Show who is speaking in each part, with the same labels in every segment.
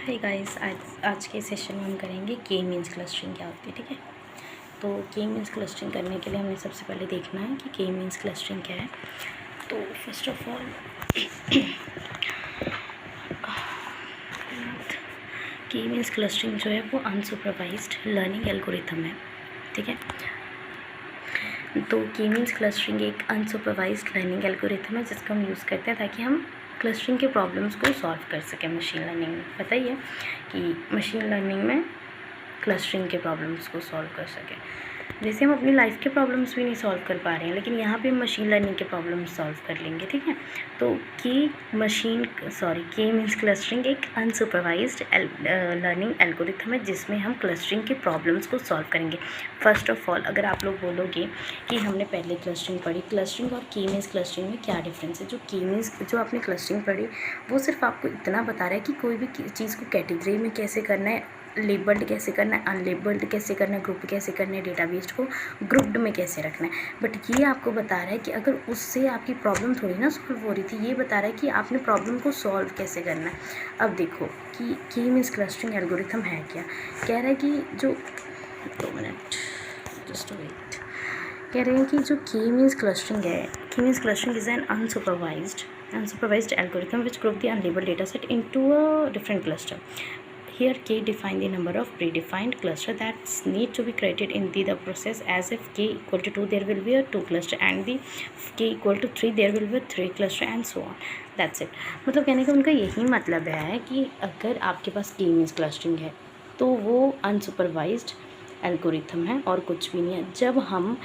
Speaker 1: Hi guys, आज के session में हम करेंगे के मीन्स क्लस्टरिंग क्या होती है। ठीक है, तो के मीन्स क्लस्टरिंग करने के लिए हमें सबसे पहले देखना है कि के मीन्स क्लस्टरिंग क्या है। तो फर्स्ट ऑफ ऑल के मीन्स क्लस्टरिंग जो है वो अनसुपरवाइज्ड लर्निंग एल्गोरिथम है। ठीक है, तो के मीन्स क्लस्टरिंग एक अनसुपरवाइज्ड लर्निंग एल्गोरिथम है जिसका हम यूज़ करते हैं ताकि हम क्लस्टरिंग के प्रॉब्लम्स को सॉल्व कर सकें। मशीन लर्निंग में पता ही है कि मशीन लर्निंग में क्लस्टरिंग के प्रॉब्लम्स को सॉल्व कर सकें। जैसे हम अपनी लाइफ के प्रॉब्लम्स भी नहीं सॉल्व कर पा रहे हैं, लेकिन यहाँ पे हम मशीन लर्निंग के प्रॉब्लम्स सॉल्व कर लेंगे। ठीक है, तो के मीन्स क्लस्टरिंग एक अनसुपरवाइज्ड लर्निंग एल्गोरिथम है जिसमें हम क्लस्टरिंग के प्रॉब्लम्स को सॉल्व करेंगे। फर्स्ट ऑफ ऑल, अगर आप लोग बोलोगे कि हमने पहले क्लस्टरिंग पढ़ी, क्लस्टरिंग और के मीन्स क्लस्टरिंग में क्या डिफरेंस है। जो आपने क्लस्टरिंग पढ़ी वो सिर्फ आपको इतना बता रहा है कि कोई भी चीज़ को कैटेगरी में कैसे करना है, लेबल्ड कैसे करना है, अनलेबल्ड कैसे करना है, ग्रुप कैसे करना है, डेटाबेस को ग्रुप्ड में कैसे रखना है। बट ये आपको बता रहा है कि अगर उससे आपकी प्रॉब्लम थोड़ी ना सॉल्व हो रही थी, ये बता रहा है कि आपने प्रॉब्लम को सॉल्व कैसे करना है। अब देखो कि के मीन्स क्लस्टरिंग एल्गोरिथम है क्या। कह रहा है कि जो 2 मिनट जस्ट वेट, कह रहे हैं कि जो के मीन्स क्लस्टरिंग है, के means clustering is an unsupervised algorithm which group the unlabeled data set into a different cluster. Here K define the number of predefined cluster that need to be created in the process. As if K equal to 2 there will be a 2 cluster, and the K equal to 3 there will be a 3 cluster, and so on. That's it. मतलब कहने का उनका यही मतलब है कि अगर आपके पास K मीन्स क्लस्टरिंग है तो वो अनसुपरवाइज्ड एल्गोरिथम है और कुछ भी नहीं है। जब हम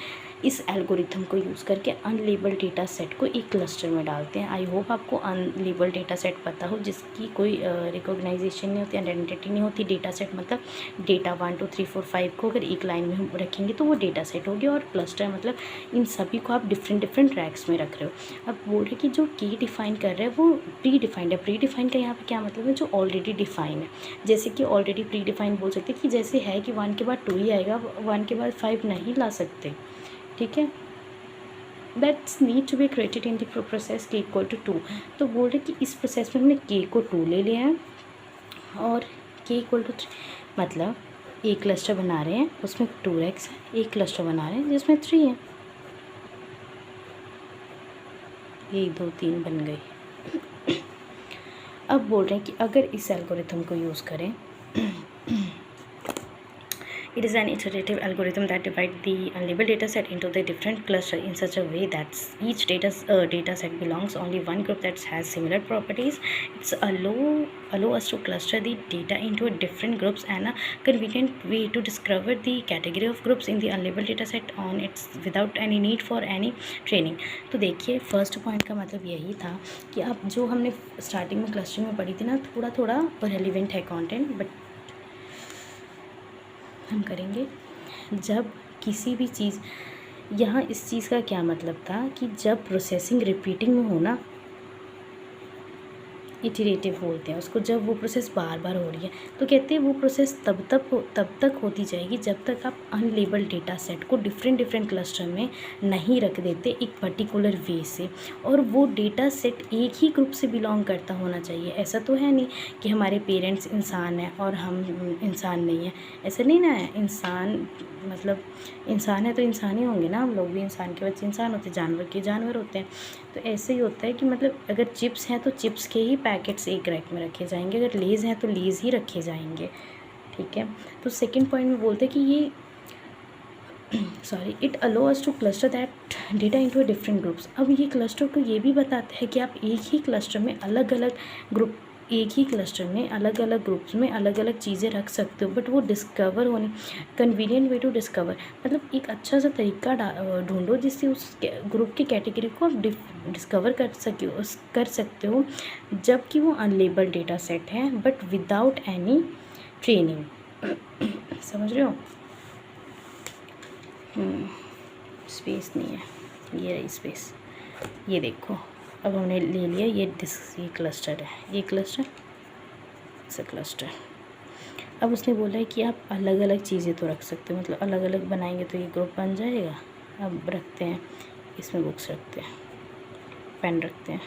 Speaker 1: इस एल्गोरिथम को यूज़ करके अनलेबल्ड डेटा सेट को एक क्लस्टर में डालते हैं। आई होप आपको अनलेबल्ड डेटा सेट पता हो, जिसकी कोई रिकॉग्नाइजेशन नहीं होती, आइडेंटिटी नहीं होती। डेटा सेट मतलब डेटा 1 2 3 4 5 को अगर एक लाइन में रखेंगे तो वो डेटा सेट होगी, और क्लस्टर मतलब इन सभी को आप डिफरेंट रैक्स में रख रहे हो। अब बोल रहे कि जो की डिफाइन कर रहे हैं वो प्री डिफाइंड है। प्री डिफाइंड का यहाँ पे क्या मतलब है, जो ऑलरेडी डिफाइन है। जैसे कि ऑलरेडी प्री डिफाइंड बोल सकते हैं कि जैसे है कि 1 के बाद 2 ही आएगा, 1 के बाद 5 नहीं ला सकते। ठीक है, that's need to be created in the process K equal to 2। तो बोल रहे कि इस प्रोसेस में हमने के को 2 ले लिया है और के इक्वल टू 3, मतलब एक क्लस्टर बना रहे हैं उसमें 2 रैक्स है, एक क्लस्टर बना रहे हैं जिसमें 3 है। 1 2 3 बन गई। अब बोल रहे हैं कि अगर इस एल्गोरिथम को यूज़ करें, it is an iterative algorithm that divides the unlabeled data set into the different cluster in such a way that each data set belongs only one group that has similar properties. It's allow us to cluster the data into different groups and a convenient way to discover the category of groups in the unlabeled data set on its without any need for any training. तो देखिए, first point का मतलब यही था कि अब जो हमने स्टार्टिंग में क्लस्टरिंग में पढ़ी थी ना, थोड़ा थोड़ा रेलिवेंट है कंटेंट, बट हम करेंगे जब किसी भी चीज़, यहाँ इस चीज़ का क्या मतलब था कि जब प्रोसेसिंग रिपीटिंग में हो ना, इटरेटिव बोलते हैं उसको, जब वो प्रोसेस बार बार हो रही है तो कहते हैं वो प्रोसेस तब तक होती जाएगी जब तक आप अनलेबल्ड डेटा सेट को डिफरेंट क्लस्टर में नहीं रख देते एक पर्टिकुलर वे से, और वो डेटा सेट एक ही ग्रुप से बिलोंग करता होना चाहिए। ऐसा तो है नहीं कि हमारे पेरेंट्स इंसान हैं और हम इंसान नहीं हैं, ऐसा नहीं ना है। इंसान मतलब इंसान है तो इंसान ही होंगे ना, हम लोग भी इंसान के बच्चे इंसान होते हैं, जानवर के जानवर होते हैं। तो ऐसे ही होता है कि मतलब अगर चिप्स हैं तो चिप्स के ही पैकेट्स एक रैक में रखे जाएंगे, अगर लेज़ हैं तो लेज़ ही रखे जाएंगे। ठीक है, तो सेकंड पॉइंट में बोलते हैं कि ये it allow us to cluster that data into different groups. अब ये क्लस्टर को ये भी बताता है कि आप एक ही क्लस्टर में अलग अलग ग्रुप्स में अलग अलग चीज़ें रख सकते हो, बट वो डिस्कवर होने कन्वीनियंट वे टू डिस्कवर, मतलब एक अच्छा सा तरीका ढूंढो जिससे उस ग्रुप की कैटेगरी को आप डिस्कवर कर सकते हो जबकि वो अनलेबल्ड डेटा सेट है बट विदाउट एनी ट्रेनिंग। समझ रहे हो? स्पेस नहीं है, ये रही स्पेस। ये देखो, अब हमने ले लिया ये क्लस्टर है, ये क्लस्टर। अब उसने बोला है कि आप अलग अलग चीज़ें तो रख सकते हो, मतलब अलग अलग बनाएंगे तो ये ग्रुप बन जाएगा। अब रखते हैं, इसमें बुक्स रखते हैं, पेन रखते हैं,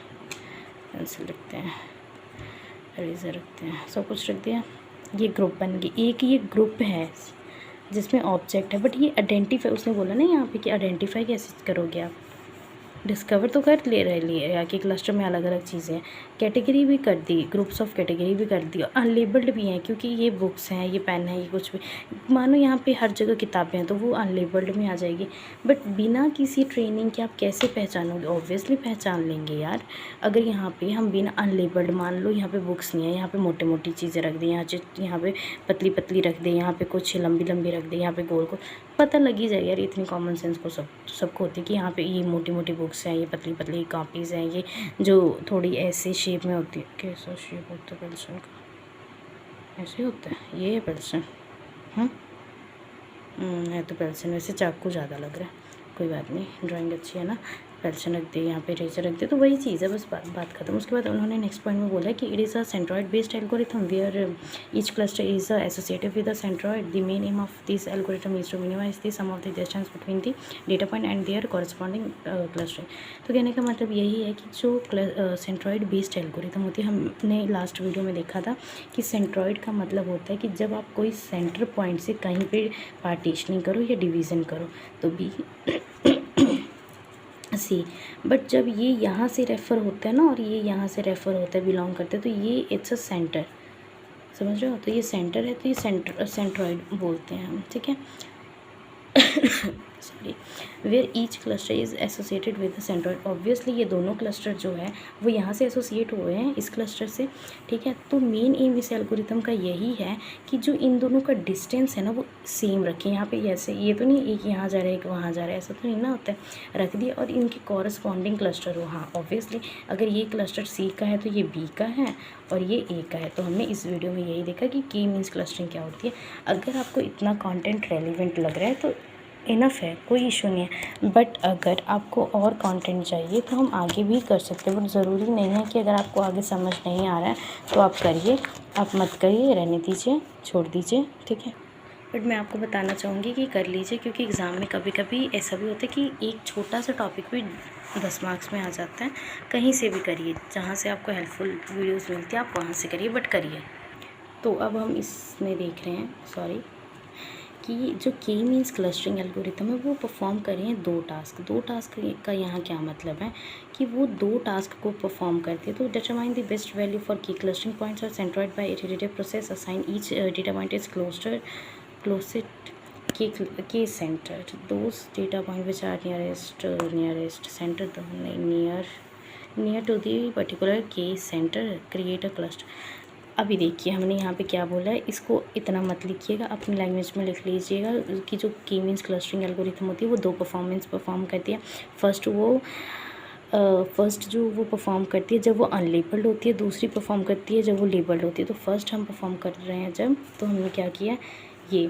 Speaker 1: पेंसिल रखते हैं, इरेजर रखते हैं, सब कुछ रख दिया। ये ग्रुप बन गई, एक ये ग्रुप है जिसमें ऑब्जेक्ट है, बट ये आइडेंटिफाई उसने बोला ना यहाँ पे कि आइडेंटिफाई कैसे करोगे आप। डिस्कवर तो कर ले रहे लिए या कि क्लस्टर में अलग अलग चीज़ें, कैटेगरी भी कर दी, ग्रुप्स ऑफ कैटेगरी भी कर दी, अनलेबल्ड भी हैं क्योंकि ये बुक्स हैं, ये पेन है, ये कुछ भी मानो यहाँ पे हर जगह किताबें हैं तो वो अनलेबल्ड में आ जाएगी। बट बिना किसी ट्रेनिंग के आप कैसे पहचानोगे? ऑब्वियसली पहचान लेंगे यार। अगर यहाँ पे हम बिना अनलेबल्ड, मान लो यहाँ पे बुक्स नहीं है, यहाँ पे मोटी मोटी चीज़ें रख दी, यहाँ पे पतली पतली रख दे, यहाँ पे कुछ लंबी लंबी रख दे, यहाँ पे गोल गोल, पता लग ही जाएगा यार। इतनी कॉमन सेंस को सबको होती है कि यहाँ पे ये मोटी मोटी बुक्स हैं, ये पतली पतली कॉपीज़ हैं, ये जो थोड़ी ऐसे शेप में होती है। कैसा शेप होता है पेंसिल का? ऐसे होता है, ये है पेंसिल। है तो पेंसिल, वैसे चाकू ज़्यादा लग रहा है, कोई बात नहीं, ड्राइंग अच्छी है ना। पेंसिल रख दे, यहाँ पे इरेजर रख दे, तो वही चीज़ है, बस बात खत्म। उसके बाद उन्होंने नेक्स्ट पॉइंट में बोला कि it is a centroid based algorithm where each cluster is associated with a centroid. The main aim of this algorithm is to minimise the sum of the distance between the data point and their corresponding clustering. तो कहने का मतलब यही है कि जो centroid based algorithm होती है, हमने लास्ट वीडियो में देखा था कि सेंट्रॉइड का मतलब होता है कि जब आप कोई सेंटर पॉइंट से कहीं पर पार्टीशनिंग करो या डिवीज़न करो तो बी सी, बट जब ये यहाँ से रेफ़र होता है ना और ये यहाँ से रेफ़र होता है, बिलोंग करते हैं, तो ये इट्स अ सेंटर, समझ रहे हो? तो ये सेंटर है, तो ये सेंट्रॉइड बोलते हैं हम, ठीक है। Sorry, where each cluster is associated with the centroid. Obviously ये दोनों क्लस्टर जो है वो यहाँ से एसोसिएट हुए हैं इस क्लस्टर से, ठीक है। तो मेन एम इस एल्गोरिथम का यही है कि जो इन दोनों का डिस्टेंस है ना वो सेम रखें। यहाँ पे ऐसे ये तो नहीं एक यहाँ जा रहा है एक वहाँ जा रहा है, ऐसा तो नहीं ना होता है, रख दिया और इनके कॉरस्पॉन्डिंग क्लस्टर हो। हाँ ऑब्वियसली अगर ये क्लस्टर सी का है तो ये बी का है और ये ए का है। तो हमने इस वीडियो में यही देखा कि के मीन्स क्लस्टरिंग क्या होती है। अगर आपको इतना कंटेंट रेलिवेंट लग रहा है तो इनफ है, कोई इशू नहीं है। बट अगर आपको और कंटेंट चाहिए तो हम आगे भी कर सकते हैं, बट ज़रूरी नहीं है कि अगर आपको आगे समझ नहीं आ रहा है तो आप करिए, आप मत करिए, रहने दीजिए, छोड़ दीजिए, ठीक है। बट मैं आपको बताना चाहूँगी कि कर लीजिए, क्योंकि एग्ज़ाम में कभी कभी ऐसा भी होता है कि एक छोटा सा टॉपिक भी 10 मार्क्स में आ जाता है। कहीं से भी करिए, जहाँ से आपको हेल्पफुल वीडियोज़ मिलती है आप वहाँ से करिए, बट करिए। तो अब हम इसमें देख रहे हैं कि जो के मीन्स क्लस्टरिंग एल्गोरिथम है वो परफॉर्म कर रहे हैं दो टास्क का यहाँ क्या मतलब है कि वो दो टास्क को परफॉर्म करते हैं। तो determine the best value for K clustering points are centroid by iterative process, assign each data point is closest K centre, those data point which are nearest centre, near to the particular K centre create a cluster. अभी देखिए हमने यहाँ पे क्या बोला है, इसको इतना मत लिखिएगा, अपनी लैंग्वेज में लिख लीजिएगा कि जो की मीन्स क्लस्टरिंग एल्गोरिथम होती है वो दो परफॉर्म करती है। फर्स्ट जो वो परफॉर्म करती है जब वो अनलेबल्ड होती है, दूसरी परफॉर्म करती है जब वो लेबल्ड होती है। तो फर्स्ट हम परफॉर्म कर रहे हैं जब, तो हमने क्या किया, ये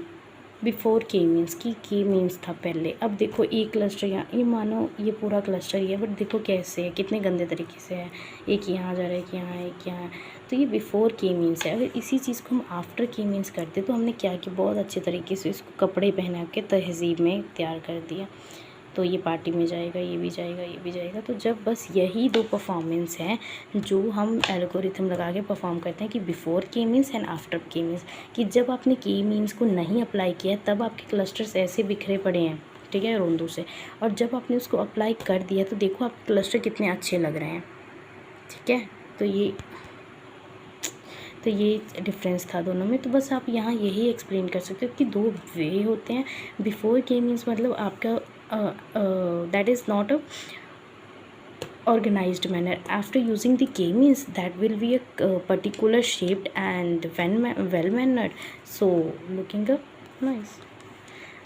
Speaker 1: बिफोर के मीन्स की के मीन्स था पहले। अब देखो एक क्लस्टर यहाँ, ये मानो ये पूरा क्लस्टर ही है, बट देखो कैसे है, कितने गंदे तरीके से है, एक यहाँ जा रहा है, एक यहाँ है, एक यहाँ है। तो ये बिफोर के मीन्स है। अगर इसी चीज़ को हम आफ्टर के मीन्स करते तो हमने क्या किया, बहुत अच्छे तरीके से इसको कपड़े पहना के तहज़ीब में तैयार कर दिया। तो ये पार्टी में जाएगा, ये भी जाएगा, ये भी जाएगा। तो जब बस यही दो परफॉर्मेंस हैं जो हम एल्गोरिथम लगा के परफॉर्म करते हैं कि बिफोर के मीन्स एंड आफ्टर के मीन्स, कि जब आपने के मीन्स को नहीं अप्लाई किया तब आपके क्लस्टर्स ऐसे बिखरे पड़े हैं, ठीक है, रोंदू से, और जब आपने उसको अप्लाई कर दिया तो देखो आपके क्लस्टर कितने अच्छे लग रहे हैं, ठीक है। तो ये डिफरेंस था दोनों में। तो बस आप यहाँ यही एक्सप्लेन कर सकते हो कि दो वे होते हैं। बिफोर के मीन्स मतलब आपका that is not a organized manner. After using the k means that will be a particular shaped and well mannered, so looking up nice,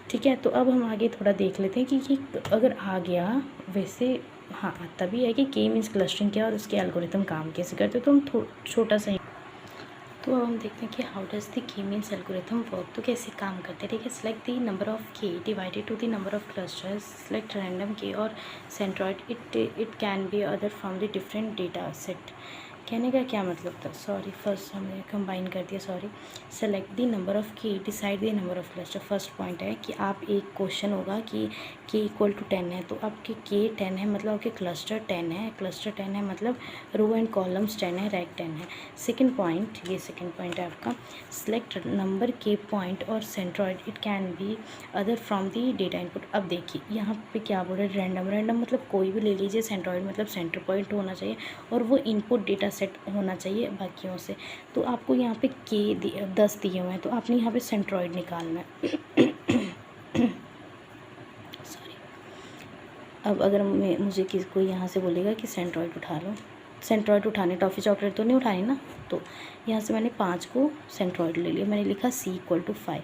Speaker 1: ठीक है। तो अब हम आगे थोड़ा देख लेते हैं कि अगर आ गया वैसे, हाँ तभी है कि के मीन्स क्लस्टरिंग क्या और उसके एल्गोरिथम काम कैसे करते, तो हम छोटा सा। तो अब हम देखते हैं कि how does the K means algorithm work, तो कैसे काम करते हैं, ठीक है। Select the number of K divided to the number of clusters, select random K और centroid, it can be other from the different data set. कहने का क्या मतलब था, सॉरी फर्स्ट हमने कंबाइन कर दिया, sorry. Select the number of K, decide the number of cluster. First point है कि आप एक क्वेश्चन होगा कि के इक्वल टू 10 है, तो आपके के 10 है मतलब आपके क्लस्टर 10 है, क्लस्टर 10 है मतलब रो एंड कॉलम्स 10 है, रैक 10 है। सेकेंड पॉइंट, ये सेकेंड पॉइंट है आपका, सेलेक्ट नंबर के पॉइंट और centroid, it can be other from the data input. अब देखिए यहाँ पे क्या बोल रहे हैं, रैंडम। रैंडम मतलब कोई भी ले लीजिए, सेंट्रॉइड मतलब सेंटर पॉइंट होना चाहिए और वो इनपुट डेटा सेट होना चाहिए बाकियों से। तो आपको यहाँ पे के 10 दिए हुए हैं, तो आपने यहाँ पे सेंट्रॉइड निकालना है। सॉरी। अब अगर मुझे किसी को यहाँ से बोलेगा कि सेंट्रॉइड उठा लो, सेंट्रॉइड उठाने, टॉफ़ी चॉकलेट तो नहीं उठानी ना, तो यहाँ से मैंने 5 को सेंट्रॉइड ले लिया, मैंने लिखा C = 5।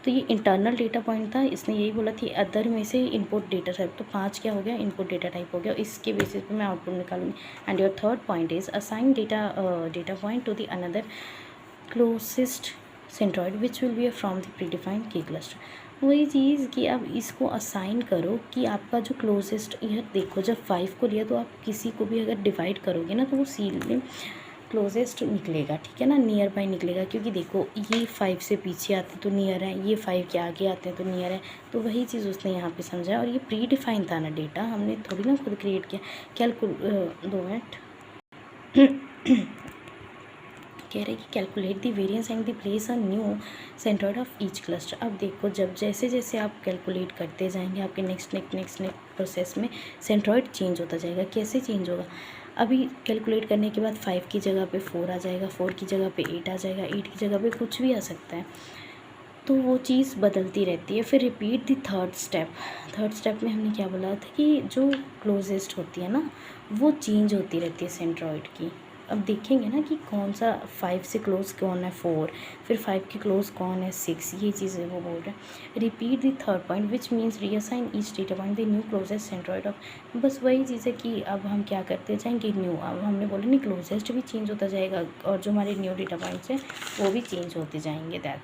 Speaker 1: तो ये इंटरनल डेटा पॉइंट था, इसने यही बोला थी अदर में से इनपुट डेटा टाइप, तो 5 क्या हो गया, इनपुट डेटा टाइप हो गया। इसके बेसिस पे मैं आउटपुट निकालूंगी। And your third point is assign data point to the another closest centroid which will be from the predefined K cluster. वही चीज़ कि आप इसको असाइन करो कि आपका जो क्लोजेस्ट, यह देखो जब 5 को लिया तो आप किसी को भी अगर डिवाइड करोगे ना तो वो सी में क्लोजेस्ट निकलेगा, ठीक है ना, नियर बाय निकलेगा। क्योंकि देखो ये 5 से पीछे आते तो नियर है, ये 5 के आगे आते हैं तो नियर है। तो वही चीज़ उसने यहाँ पे समझा। और ये प्री डिफाइन था ना डेटा, हमने थोड़ी ना खुद क्रिएट किया। 2 मिनट। कह रहे कि calculate the variance and the place a new centroid of each cluster. अब देखो जब जैसे जैसे आप कैलकुलेट करते जाएंगे आपके नेक्स्ट प्रोसेस में सेंट्रॉइड चेंज होता जाएगा। कैसे चेंज होगा, अभी कैलकुलेट करने के बाद 5 की जगह पे 4 आ जाएगा, 4 की जगह पे 8 आ जाएगा, 8 की जगह पे कुछ भी आ सकता है। तो वो चीज़ बदलती रहती है। फिर repeat the third step. Third step में हमने क्या बोला था कि जो क्लोजेस्ट होती है ना वो चेंज होती रहती है सेंट्रॉइड की। अब देखेंगे ना कि कौन सा 5 से क्लोज कौन है 4, फिर 5 के क्लोज कौन है 6, ये चीज़ें वो बोल रहे हैं। Repeat the third point which means reassign each data point the new closest centroid of. बस वही चीज़ है कि अब हम क्या करते जाएंगे न्यू, अब हमने बोला नहीं क्लोजेस्ट भी चेंज होता जाएगा और जो हमारे न्यू डेटा पॉइंट्स हैं वो भी चेंज होते जाएंगे। दैट्स